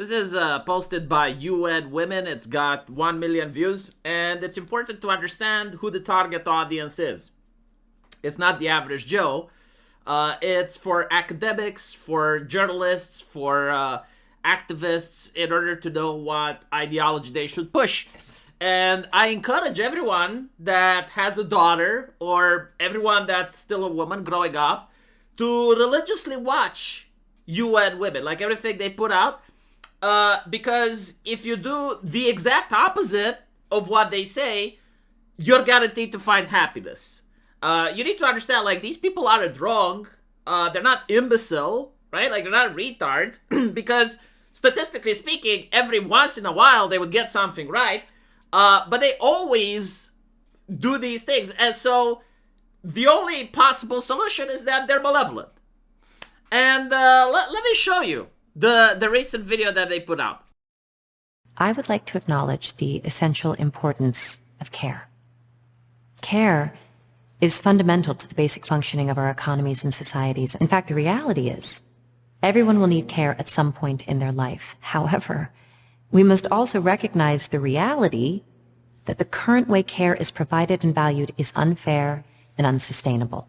This is posted by UN Women. It's got 1 million views, and it's important to understand who the target audience is. It's not the average Joe. It's for academics, for journalists, for activists, in order to know what ideology they should push. And I encourage everyone that has a daughter, or everyone that's still a woman growing up, to religiously watch UN Women, like everything they put out. Because if you do the exact opposite of what they say, you're guaranteed to find happiness. You need to understand, like, these people aren't wrong. They're not imbecile, right? Like, they're not retards. Because, statistically speaking, every once in a while they would get something right. But they always do these things. And so, the only possible solution is that they're malevolent. And let me show you the recent video that they put out. I would like to acknowledge the essential importance of care. Care is fundamental to the basic functioning of our economies and societies. In fact, the reality is, everyone will need care at some point in their life. However, we must also recognize the reality that the current way care is provided and valued is unfair and unsustainable.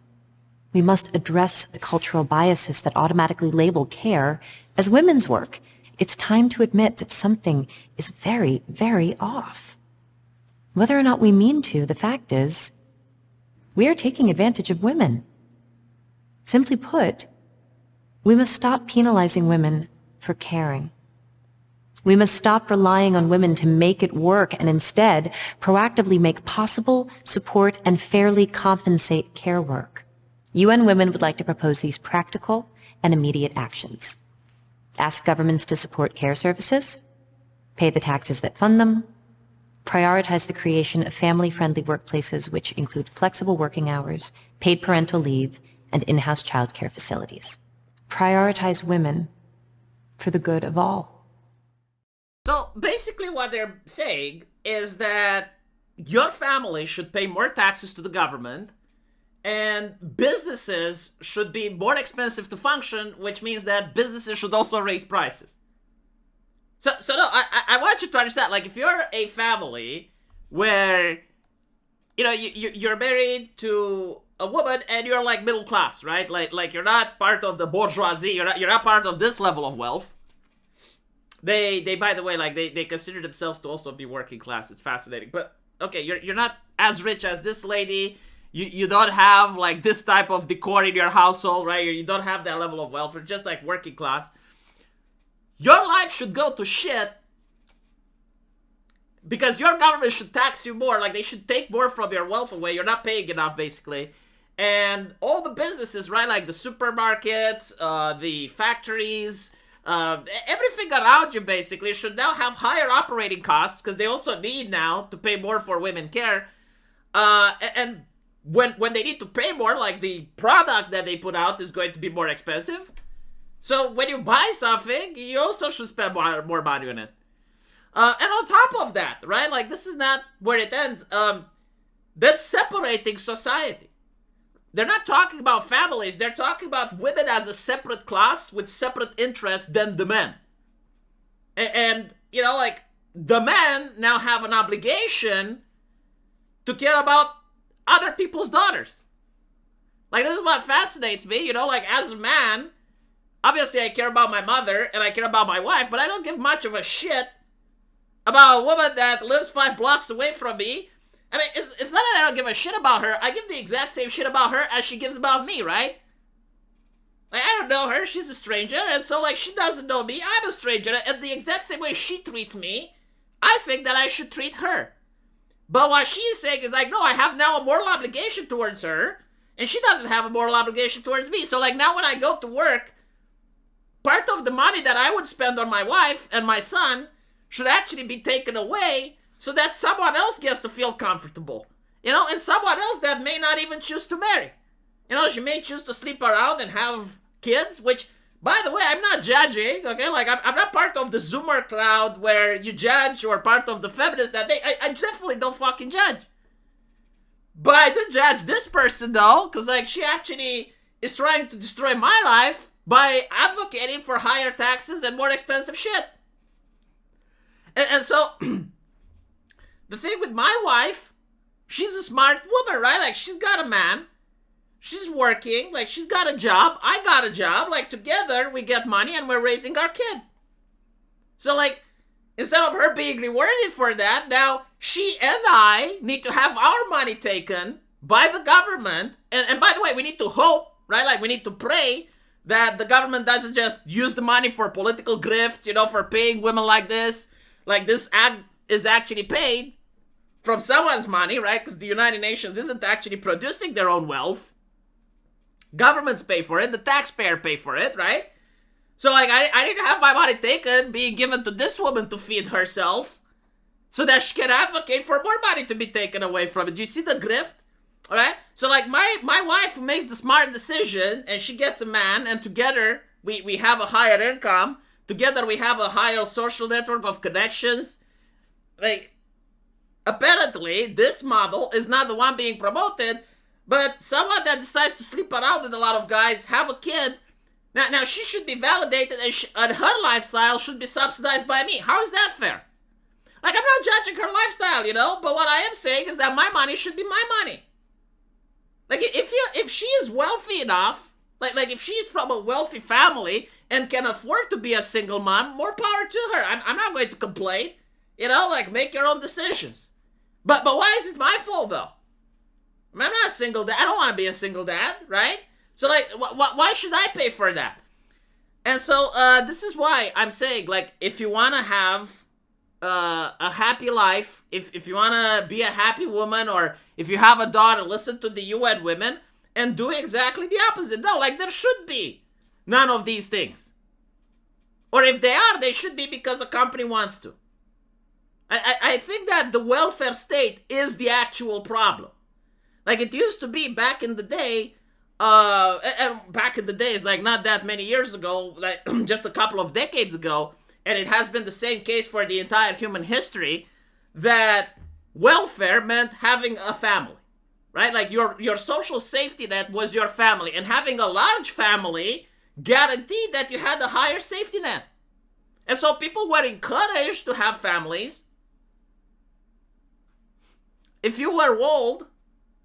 We must address the cultural biases that automatically label care as women's work. It's time to admit that something is very, very off. Whether or not we mean to, the fact is, we are taking advantage of women. Simply put, we must stop penalizing women for caring. We must stop relying on women to make it work and instead proactively make possible, support, and fairly compensate care work. UN Women would like to propose these practical and immediate actions. Ask governments to support care services, pay the taxes that fund them, prioritize the creation of family-friendly workplaces which include flexible working hours, paid parental leave, and in-house childcare facilities. Prioritize women for the good of all. So basically what they're saying is that your family should pay more taxes to the government, and businesses should be more expensive to function, which means that businesses should also raise prices. So no, I want you to understand, like, if you're a family where, you know, you're married to a woman and you're, like, middle class, right? Like you're not part of the bourgeoisie, you're not part of this level of wealth. They by the way, like, they consider themselves to also be working class. It's fascinating. But, okay, you're not as rich as this lady. You don't have, like, this type of decor in your household, right? You don't have that level of wealth. You're just, like, working class. Your life should go to shit because your government should tax you more. Like, they should take more from your wealth away. You're not paying enough, basically. And all the businesses, right? Like the supermarkets, the factories, everything around you, basically, should now have higher operating costs because they also need now to pay more for women care. And when they need to pay more, like, the product that they put out is going to be more expensive. So when you buy something, you also should spend more money on it. And on top of that, right, like, this is not where it ends. They're separating society. They're not talking about families. They're talking about women as a separate class with separate interests than the men. And you know, like, the men now have an obligation to care about other people's daughters. Like, this is what fascinates me, you know, like, as a man, obviously I care about my mother and I care about my wife, but I don't give much of a shit about a woman that lives 5 blocks away from me. I mean, it's not that I don't give a shit about her. I give the exact same shit about her as she gives about me, right? Like, I don't know her, she's a stranger, and so, like, she doesn't know me, I'm a stranger, and the exact same way she treats me, I think that I should treat her. But what she is saying is, like, no, I have now a moral obligation towards her, and she doesn't have a moral obligation towards me. So, like, now when I go to work, part of the money that I would spend on my wife and my son should actually be taken away so that someone else gets to feel comfortable. You know, and someone else that may not even choose to marry. You know, she may choose to sleep around and have kids, which, by the way, I'm not judging, okay? Like, I'm not part of the Zoomer crowd where you judge, or part of the feminists that I definitely don't fucking judge. But I do judge this person, though, because, like, she actually is trying to destroy my life by advocating for higher taxes and more expensive shit. And so the thing with my wife, she's a smart woman, right? Like, she's got a man. She's working. Like, she's got a job. I got a job. Like, together we get money and we're raising our kid. So, like, instead of her being rewarded for that, now she and I need to have our money taken by the government. And by the way, we need to hope, right? Like, we need to pray that the government doesn't just use the money for political grifts, you know, for paying women like this. Like, this act is actually paid from someone's money, right? Because the United Nations isn't actually producing their own wealth. Governments pay for it. The taxpayer pay for it, right? So, like, I need to have my money taken, being given to this woman to feed herself, so that she can advocate for more money to be taken away from it. Do you see the grift? All right? So, like, my wife makes the smart decision, and she gets a man, and together we have a higher income. Together we have a higher social network of connections. Like, apparently, this model is not the one being promoted, but someone that decides to sleep around with a lot of guys, have a kid. Now she should be validated, and her lifestyle should be subsidized by me. How is that fair? Like, I'm not judging her lifestyle, you know, but what I am saying is that my money should be my money. Like, if she is wealthy enough, like if she is from a wealthy family and can afford to be a single mom, more power to her. I'm not going to complain. You know, like, make your own decisions. But why is it my fault, though? I'm not a single dad. I don't want to be a single dad, right? So, like, why should I pay for that? And so, this is why I'm saying, like, if you want to have a happy life, if you want to be a happy woman, or if you have a daughter, listen to the UN women and do exactly the opposite. No, like, there should be none of these things. Or if they are, they should be because a company wants to. I think that the welfare state is the actual problem. Like, it used to be back in the day, and back in the day is like not that many years ago, like just a couple of decades ago, and it has been the same case for the entire human history, that welfare meant having a family, right? Like, your social safety net was your family, and having a large family guaranteed that you had a higher safety net. And so people were encouraged to have families. If you were old,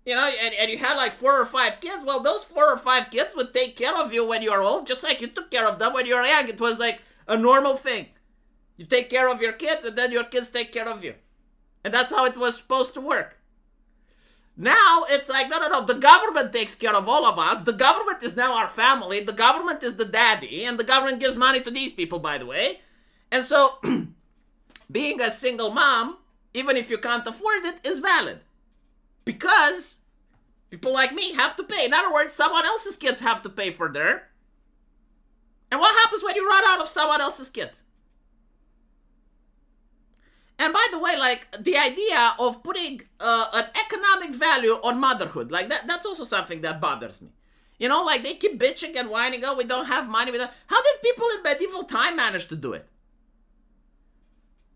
you know, and you had like 4 or 5 kids, well, those 4 or 5 kids would take care of you when you were old, just like you took care of them when you were young. It was like a normal thing. You take care of your kids, and then your kids take care of you. And that's how it was supposed to work. Now, it's like, no, the government takes care of all of us. The government is now our family. The government is the daddy, and the government gives money to these people, by the way. And so, being a single mom, even if you can't afford it, is valid. Because people like me have to pay. In other words, someone else's kids have to pay for their. And what happens when you run out of someone else's kids? And by the way, like, the idea of putting an economic value on motherhood, like, that's also something that bothers me. You know, like, they keep bitching and whining, oh, we don't have money. How did people in medieval time manage to do it?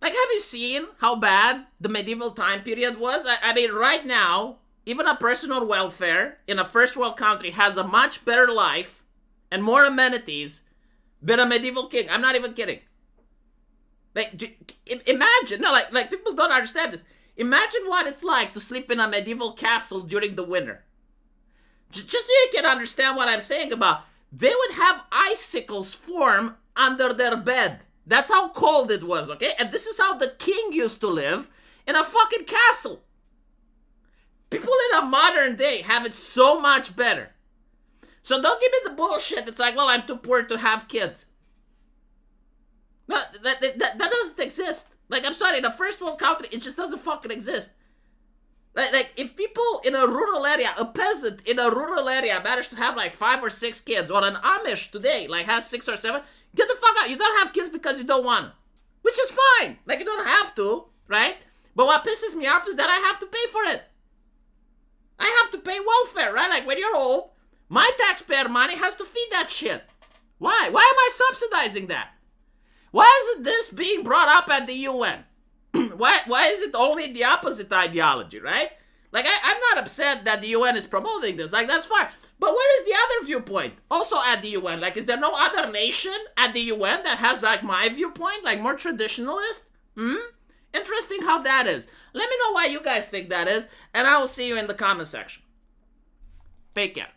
Like, have you seen how bad the medieval time period was? I mean, right now, even a person on welfare in a first world country has a much better life and more amenities than a medieval king. I'm not even kidding. Like, imagine, no, like people don't understand this. Imagine what it's like to sleep in a medieval castle during the winter. Just so you can understand what I'm saying about, they would have icicles form under their bed. That's how cold it was, okay? And this is how the king used to live, in a fucking castle. People in a modern day have it so much better. So don't give me the bullshit. It's like, well, I'm too poor to have kids. No, that doesn't exist. Like, I'm sorry, in a first world country, it just doesn't fucking exist. Like, if people in a rural area, a peasant in a rural area managed to have like 5 or 6 kids, or an Amish today, like, has 6 or 7, get the fuck out. You don't have kids because you don't want to. Which is fine. Like, you don't have to, right? But what pisses me off is that I have to pay for it. I have to pay welfare, right? Like, when you're old, my taxpayer money has to feed that shit. Why? Why am I subsidizing that? Why isn't this being brought up at the UN? Why is it only the opposite ideology, right? Like, I'm not upset that the UN is promoting this. Like, that's fine. But where is the other viewpoint? Also at the UN. Like, is there no other nation at the UN that has, like, my viewpoint? Like, more traditionalist? Interesting how that is. Let me know why you guys think that is, and I will see you in the comment section. Take care.